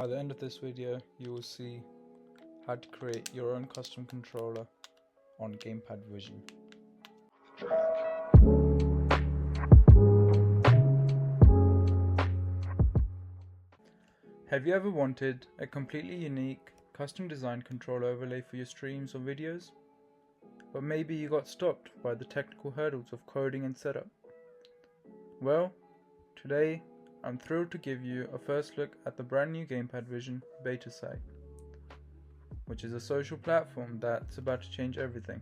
By the end of this video, you will see how to create your own custom controller on Gamepad Vision. Have you ever wanted a completely unique, custom designed controller overlay for your streams or videos? But maybe you got stopped by the technical hurdles of coding and setup? Well, today I'm thrilled to give you a first look at the brand new Gamepad Vision Beta site, which is a social platform that's about to change everything.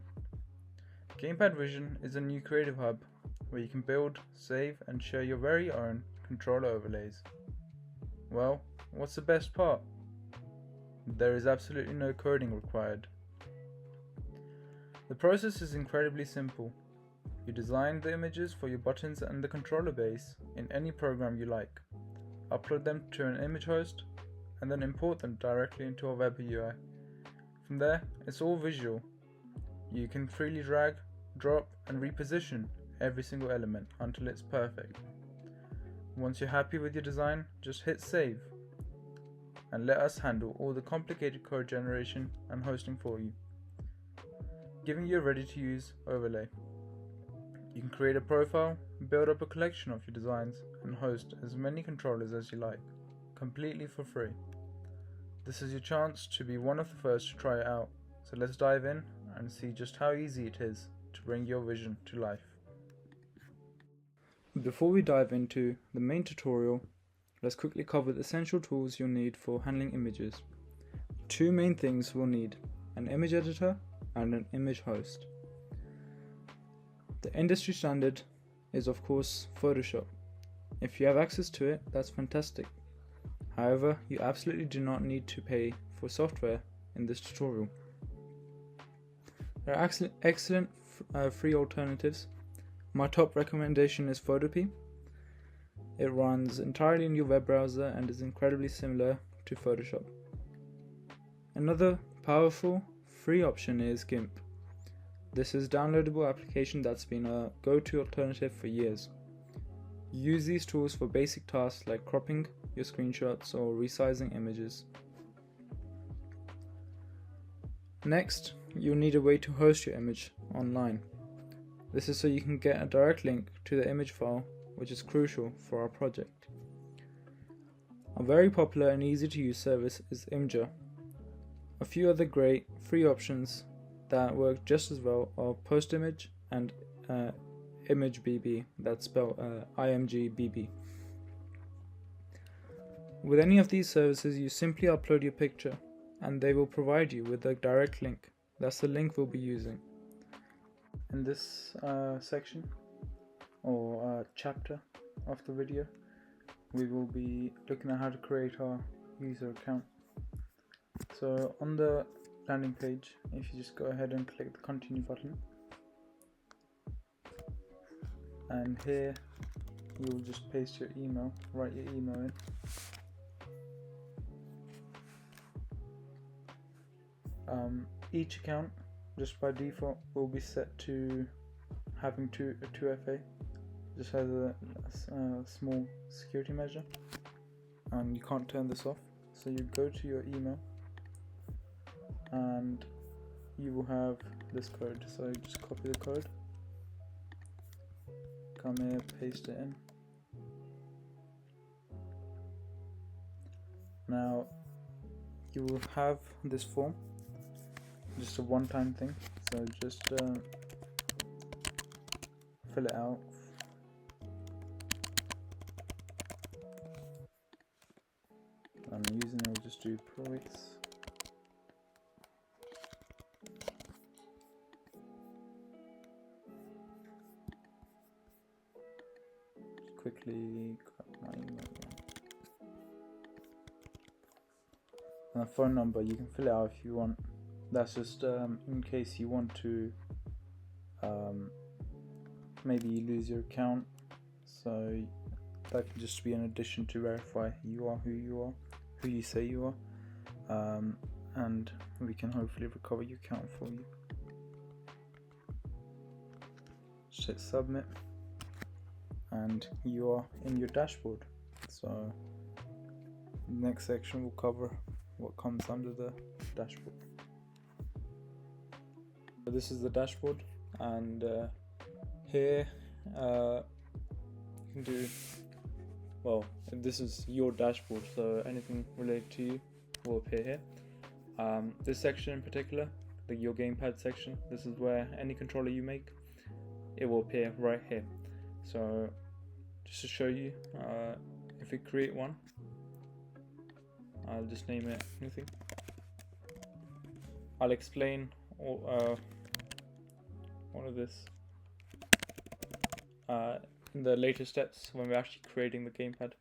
Gamepad Vision is a new creative hub where you can build, save and share your very own controller overlays. Well, what's the best part? There is absolutely no coding required. The process is incredibly simple. You design the images for your buttons and the controller base in any program you like, upload them to an image host, and then import them directly into a web UI. From there, it's all visual. You can freely drag, drop, and reposition every single element until it's perfect. Once you're happy with your design, just hit save, and let us handle all the complicated code generation and hosting for you, giving you a ready-to-use overlay. You can create a profile, build up a collection of your designs, and host as many controllers as you like, completely for free. This is your chance to be one of the first to try it out, so let's dive in and see just how easy it is to bring your vision to life. Before we dive into the main tutorial, let's quickly cover the essential tools you'll need for handling images. Two main things we'll need: an image editor and an image host. The industry standard is of course Photoshop. If you have access to it, that's fantastic. However, you absolutely do not need to pay for software in this tutorial. There are excellent free alternatives. My top recommendation is Photopea. It runs entirely in your web browser and is incredibly similar to Photoshop. Another powerful free option is GIMP. This is a downloadable application that's been a go-to alternative for years. Use these tools for basic tasks like cropping your screenshots or resizing images. Next, you'll need a way to host your image online. This is so you can get a direct link to the image file, which is crucial for our project. A very popular and easy to use service is Imgur. A few other great free options that work just as well are PostImage and ImageBB, that's spelled IMGBB. With any of these services, you simply upload your picture and they will provide you with a direct link. That's the link we'll be using. In this section or chapter of the video, we will be looking at how to create our user account. So on the landing page, if you just go ahead and click the continue button, and here you'll just paste your email, write your email in. Each account, just by default, will be set to having 2FA, just as a small security measure, and you can't turn this off. So you go to your email and you will have this code, so you just copy the code, come here, paste it in. Now you will have this form, just a one-time thing, so just fill it out. I'm using it, just do price. Quickly grab my email again. And a phone number, you can fill it out if you want. That's just in case you want to maybe you lose your account, so that can just be an addition to verify you are who you say you are, and we can hopefully recover your account for you. Just hit submit and you are in your dashboard. So Next section will cover what comes under the dashboard. So this is the dashboard, and here you can do, well, this is your dashboard, so anything related to you will appear here. This section in particular, your gamepad section, this is where any controller you make, it will appear right here. So just to show you, if we create one, I'll just name it anything. I'll explain all of this in the later steps when we're actually creating the gamepad.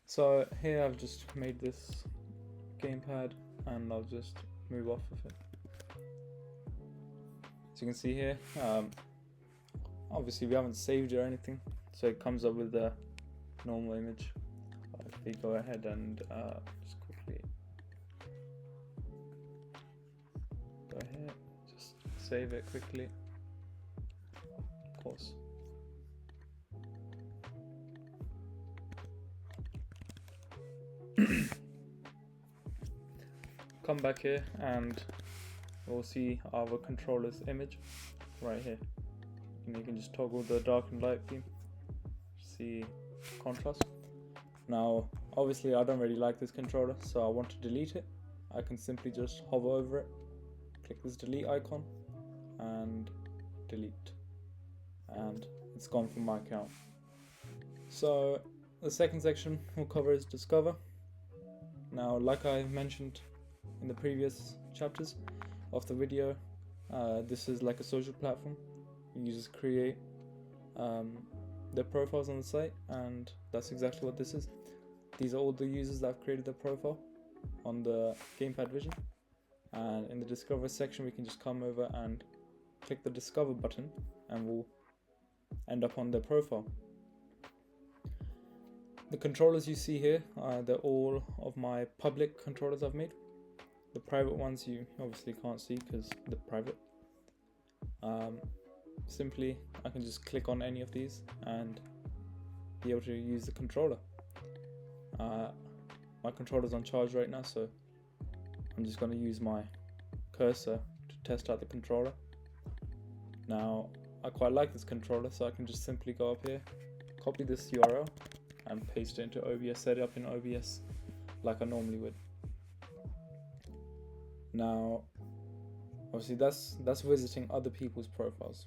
So here I've just made this gamepad and I'll just move off of it. So you can see here, obviously we haven't saved it or anything, so it comes up with the normal image. If we go ahead and just quickly go ahead, just save it quickly, of course. Come back here and we'll see our controller's image right here. And you can just toggle the dark and light theme, see contrast. Now obviously I don't really like this controller, so I want to delete it. I can simply just hover over it, click this delete icon and delete, and it's gone from my account. So the second section we'll cover is discover. Now, like I mentioned in the previous chapters of the video, this is like a social platform. Users create their profiles on the site, and that's exactly what this is. These are all the users that have created their profile on the Gamepad Vision, and in the discover section we can just come over and click the discover button and we'll end up on their profile. The controllers you see here, they're all of my public controllers I've made. The private ones you obviously can't see because they're private. Simply I can just click on any of these and be able to use the controller. My controller's on charge right now, so I'm just going to use my cursor to test out the controller. Now I quite like this controller, so I can just simply go up here, copy this URL and paste it into OBS, set it up in OBS like I normally would. Now obviously that's visiting other people's profiles,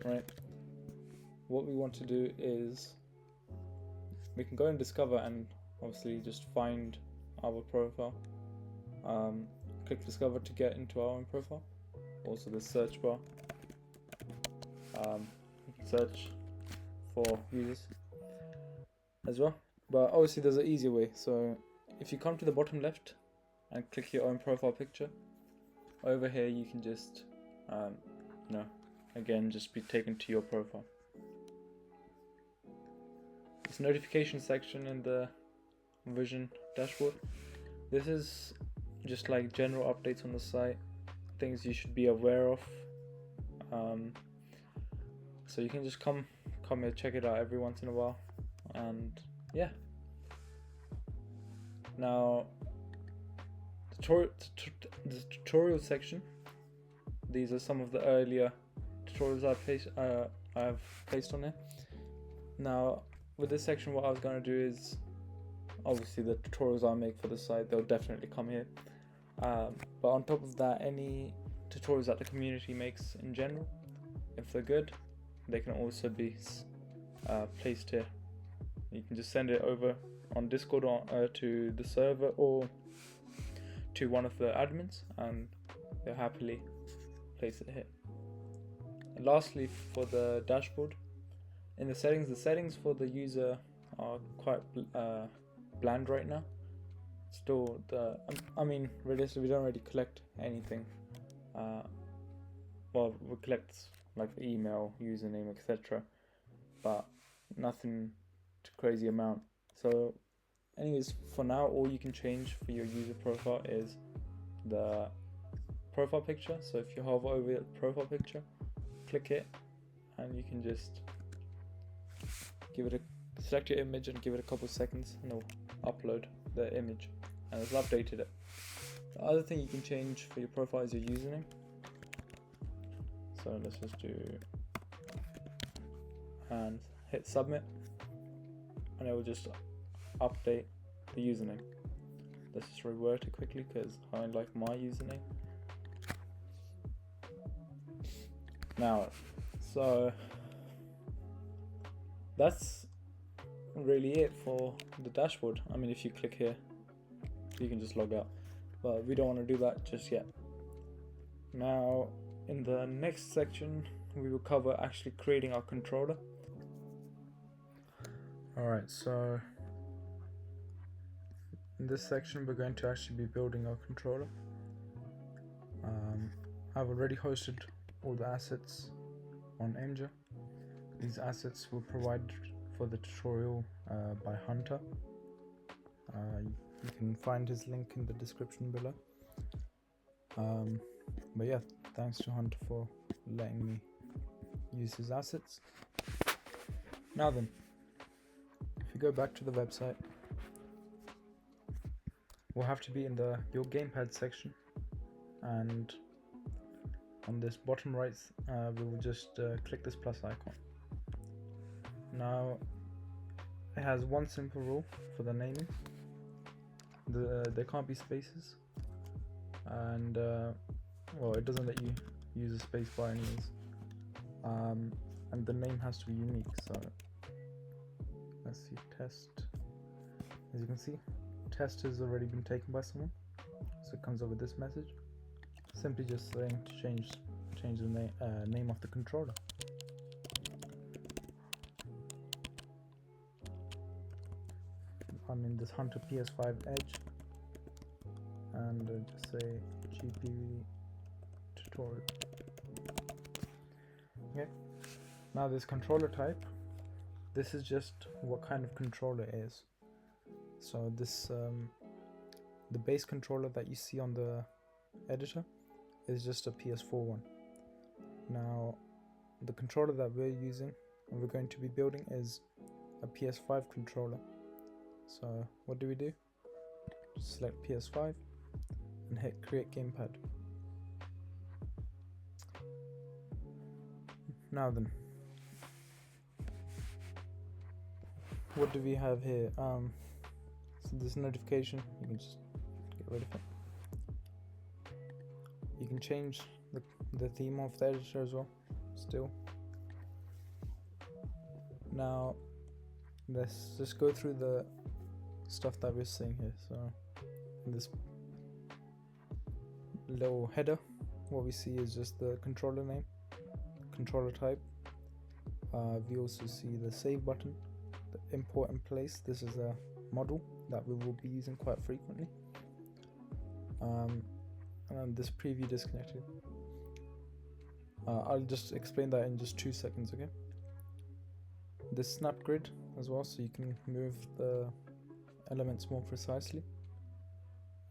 right? What we want to do is we can go and discover and obviously just find our profile. Click discover to get into our own profile. Also the search bar, search for users as well, but obviously there's an easier way. So if you come to the bottom left and click your own profile picture, over here you can just again just be taken to your profile. This notification section in the Vision dashboard, this is just like general updates on the site, things you should be aware of. So you can just come here, check it out every once in a while, and yeah. Now the tutorial section, these are some of the earlier tutorials I've placed on here. Now with this section, what I was going to do is, obviously the tutorials I make for the site, they'll definitely come here, but on top of that, any tutorials that the community makes in general, if they're good, they can also be placed here. You can just send it over on Discord or to the server or to one of the admins, and they'll happily place it here. And lastly, for the dashboard, in the settings for the user are quite bland right now. Still, I mean, realistically, we don't really collect anything. Well, we collect like the email, username, etc., but nothing to crazy amount. So anyways, for now, all you can change for your user profile is the profile picture. So if you hover over the profile picture, click it, and you can just give it a select your image and give it a couple seconds, and it'll upload the image, and it's updated it. The other thing you can change for your profile is your username. So let's just do, and hit submit, and it will just update the username. Let's just reword it quickly because I like my username. Now, so that's really it for the dashboard. I mean, if you click here, you can just log out, but we don't want to do that just yet. Now, in the next section, we will cover actually creating our controller. Alright, so in this section, we're going to actually be building our controller. I've already hosted all the assets on Imgur. These assets were provided for the tutorial by Hunter. You can find his link in the description below. But yeah, thanks to Hunter for letting me use his assets. Now then, if you go back to the website, we'll have to be in your gamepad section, and on this bottom right we will just click this plus icon. Now it has one simple rule for the naming. There can't be spaces, and well, it doesn't let you use a space bar anyways, and the name has to be unique. So let's see, test. As you can see, test has already been taken by someone, so it comes up with this message, simply just saying to change the name of the controller. I'm in this Hunter PS5 Edge, and just say GPV tutorial. Okay, now this controller type, this is just what kind of controller it is. So this the base controller that you see on the editor is just a PS4 one. Now the controller that we're using and we're going to be building is a PS5 controller. So what do? Just select PS5 and hit create gamepad. Now then, what do we have here? So this notification, you can just get rid of it. You can change the theme of the editor as well, still. Now let's just go through the stuff that we're seeing here. So in this little header, what we see is just the controller name, controller type. We also see the save button, the import and place. This is a model that we will be using quite frequently. And this preview disconnected. I'll just explain that in just 2 seconds, okay? This snap grid as well, so you can move the elements more precisely.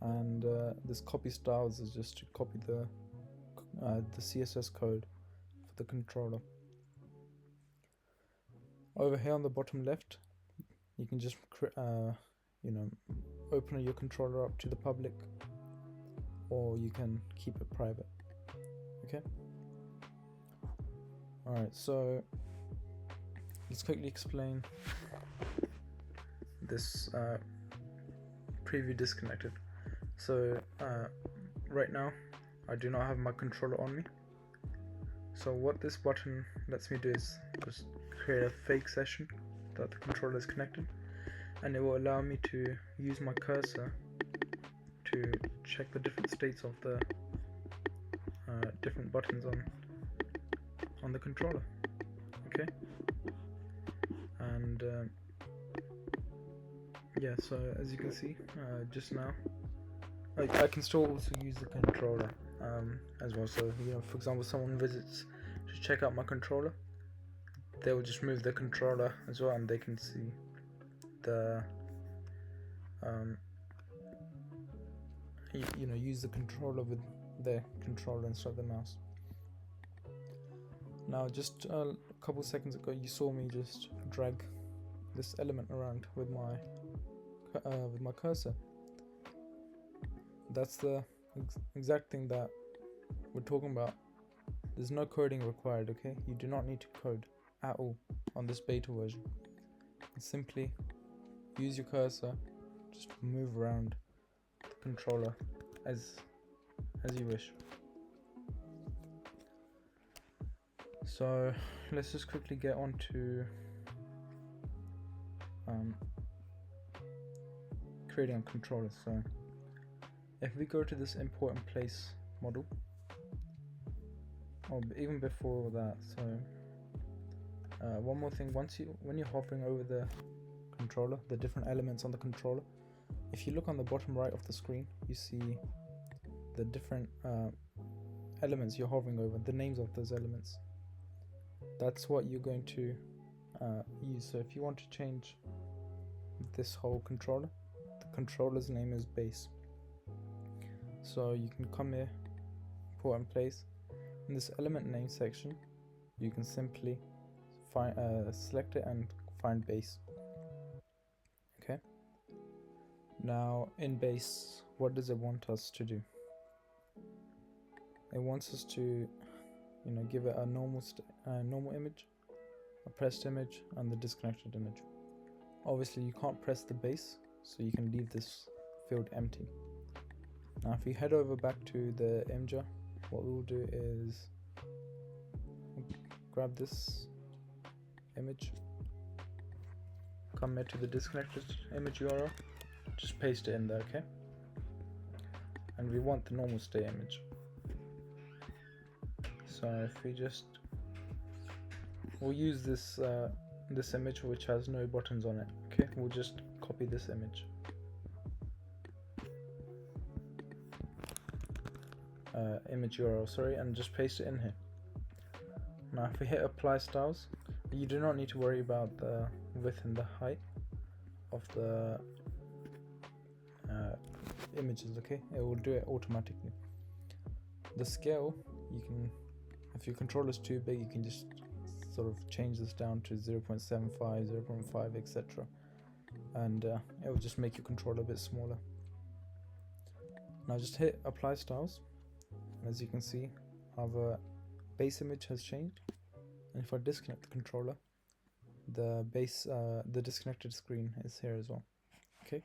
And this copy styles is just to copy the CSS code for the controller. Over here on the bottom left, you can just open your controller up to the public, or you can keep it private. Okay. Alright, so let's quickly explain this preview disconnected. So right now I do not have my controller on me, so what this button lets me do is just create a fake session that the controller is connected, and it will allow me to use my cursor to check the different states of the different buttons on the controller. Okay, and yeah, so as you can see, just now I can still also use the controller as well. So for example, someone visits to check out my controller, they will just move the controller as well, and they can see the use the controller with their controller instead of the mouse. Now just a couple seconds ago you saw me just drag this element around with my cursor. That's the exact thing that we're talking about. There's no coding required, okay? You do not need to code at all on this beta version. Simply use your cursor, just move around the controller as you wish. So let's just quickly get on to creating a controller. So if we go to this import and place model, or even before that, so one more thing, when you're hovering over the controller, the different elements on the controller, if you look on the bottom right of the screen, you see the different elements you're hovering over, the names of those elements. That's what you're going to use. So if you want to change this whole controller, the controller's name is base. So you can come here, import and place. In this element name section, you can simply find select it and find base. Okay. Now in base, what does it want us to do? It wants us to, give it a normal image, a pressed image, and the disconnected image. Obviously, you can't press the base, so you can leave this field empty. Now, if we head over back to the imager, what we'll do is grab this image, come here to the disconnected image URL, just paste it in there, okay? And we want the normal state image. So if we we'll use this this image which has no buttons on it, okay? We'll just copy this image. Image URL, sorry, and just paste it in here. Now if we hit apply styles, you do not need to worry about the width and the height of the images, okay? It will do it automatically. The scale, you can, if your controller is too big, you can just sort of change this down to 0.75, 0.5, etc. And it will just make your controller a bit smaller. Now just hit apply styles. As you can see, our base image has changed, and if I disconnect the controller, the disconnected screen is here as well. Okay.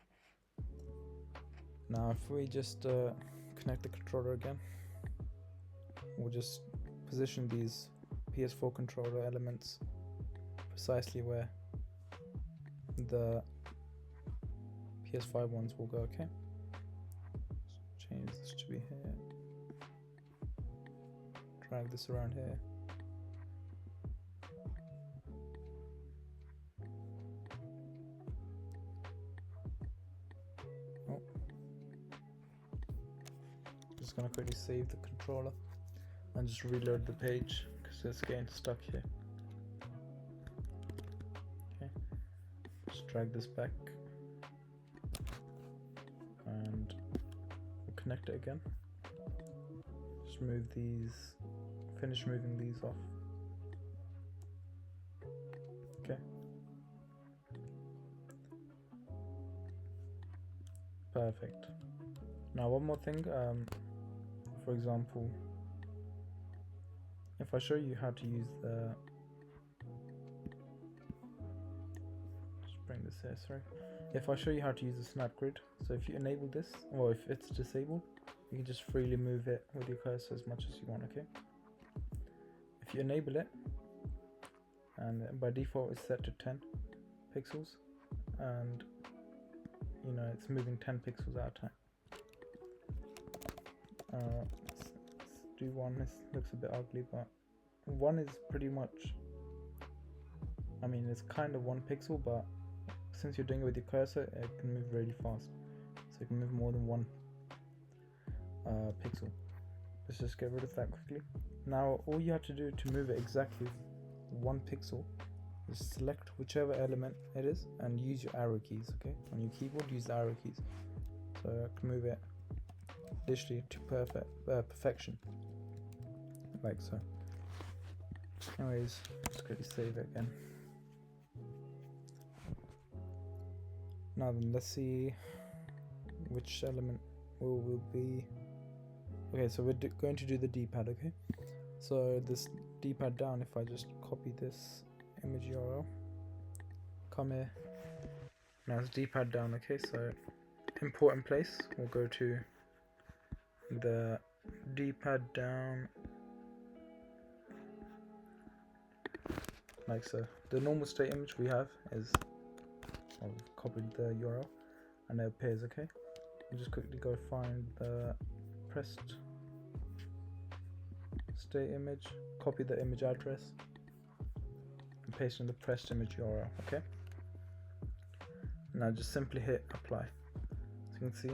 Now if we just connect the controller again, we'll just position these PS4 controller elements precisely where the PS5 ones will go, okay? Let's change this to be here. Drag this around here. Oh. Just gonna quickly save the controller and just reload the page because it's getting stuck here. Okay. Just drag this back and we'll connect it again. Just move these. Finish moving these off. Okay. Perfect. Now one more thing, for example, if I show you how to use the, just bring this here, sorry. If I show you how to use the snap grid, so if you enable this, or if it's disabled, you can just freely move it with your cursor as much as you want, okay? If you enable it, and by default it's set to 10 pixels, and it's moving 10 pixels at a time. Let's do one. This looks a bit ugly, but one is pretty much, it's kind of 1 pixel, but since you're doing it with your cursor, it can move really fast, so you can move more than 1 pixel. Let's just get rid of that quickly. Now all you have to do to move it exactly 1 pixel is select whichever element it is and use your arrow keys, okay? On your keyboard, use the arrow keys. So I can move it literally to perfection, like so. Anyways, let's quickly save it again. Now then, let's see which element will be. Okay, so we're going to do the D-pad. Okay, so this D-pad down, if I just copy this image URL, come here. Now it's D-pad down. Okay, so import in place, we'll go to the D-pad down like so. The normal state image we have is, I've copied the URL and it appears. Okay, we'll just quickly go find the pressed state image, copy the image address and paste in the pressed image URL. Okay, now just simply hit apply. As you can see,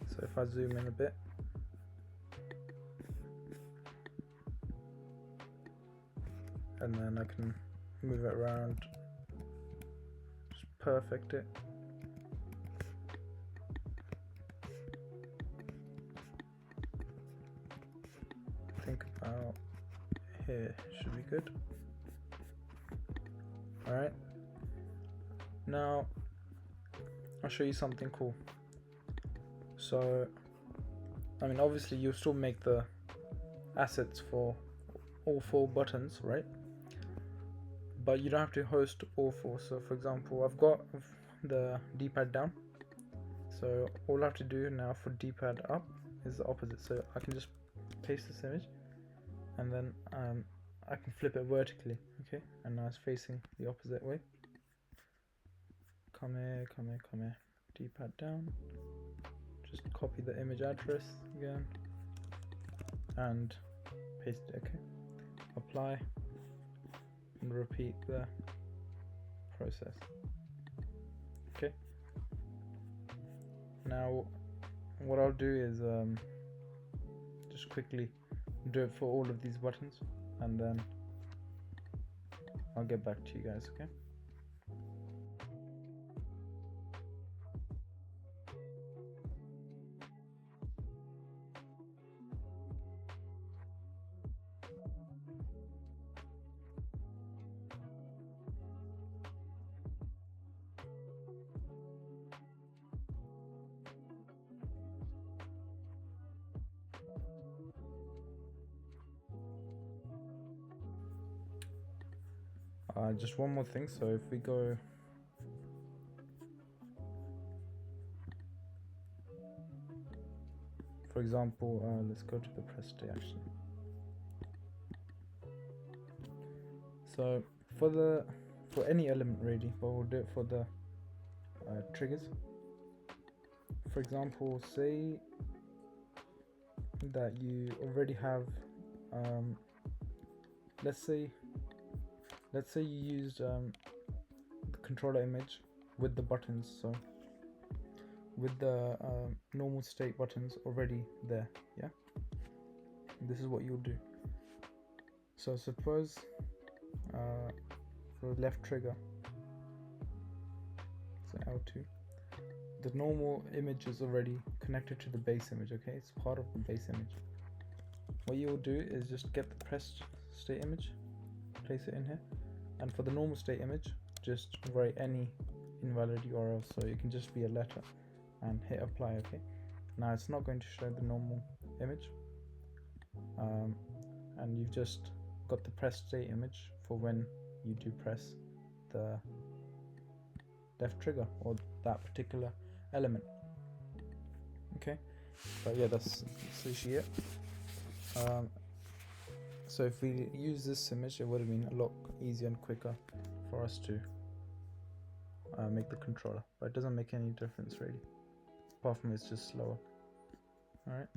so if I zoom in a bit, and then I can move it around, just perfect it. Think about here, should be good. Alright, now I'll show you something cool. So, I mean, obviously you'll still make the assets for all 4 buttons, right? But you don't have to host all 4. So for example, I've got the D-pad down, so all I have to do now for D-pad up is the opposite. So I can just paste this image and then I can flip it vertically. Okay, and now it's facing the opposite way. Come here, come here, come here. D-pad down, just copy the image address again and paste it. Okay, apply and repeat the process. Okay, now what I'll do is just quickly do it for all of these buttons and then I'll get back to you guys. Okay, just one more thing. So if we go, for example, let's go to the press state actually. So for any element really, but we'll do it for the triggers. For example, say that you already have let's say you used the controller image with the buttons, so with the normal state buttons already there. Yeah, this is what you'll do. So suppose for the left trigger, so L2, the normal image is already connected to the base image. Okay, it's part of the base image. What you'll do is just get the pressed state image, place it in here, and for the normal state image just write any invalid URL, so it can just be a letter, and hit apply. Okay, now it's not going to show the normal image, and you've just got the pressed state image for when you do press the left trigger or that particular element. Okay, but yeah, that's literally it. So if we use this image, it would have been a lot easier and quicker for us to make the controller, but it doesn't make any difference really, apart from it's just slower. Alright.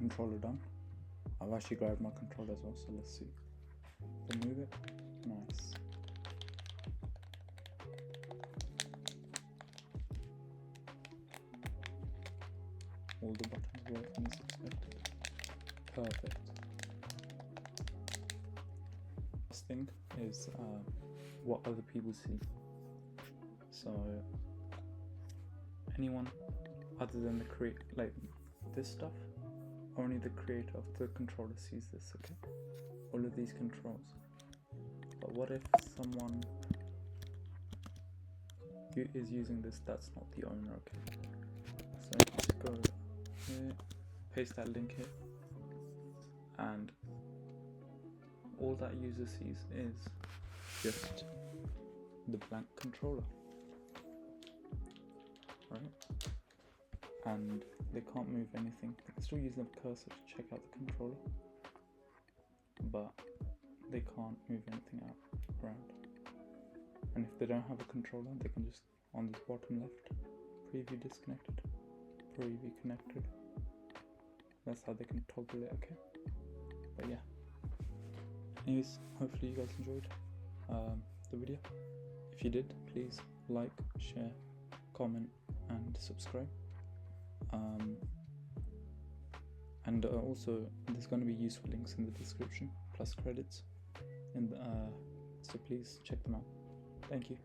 controller done. I've actually grabbed my controller as well, so let's see. Remove it. Nice. All the buttons working as expected. Perfect. Last thing is what other people see. So anyone other than the this stuff, only the creator of the controller sees this, okay? All of these controls. But what if someone is using this that's not the owner, okay? So just go here, paste that link here, and all that user sees is just the blank controller, right? And they can't move anything. They can still use the cursor to check out the controller, but they can't move anything around. And if they don't have a controller, they can just, on this bottom left, preview disconnected, preview connected. That's how they can toggle it, okay? But yeah. Anyways, hopefully you guys enjoyed the video. If you did, please like, share, comment, and subscribe. And also, there's going to be useful links in the description, plus credits, and so please check them out. Thank you.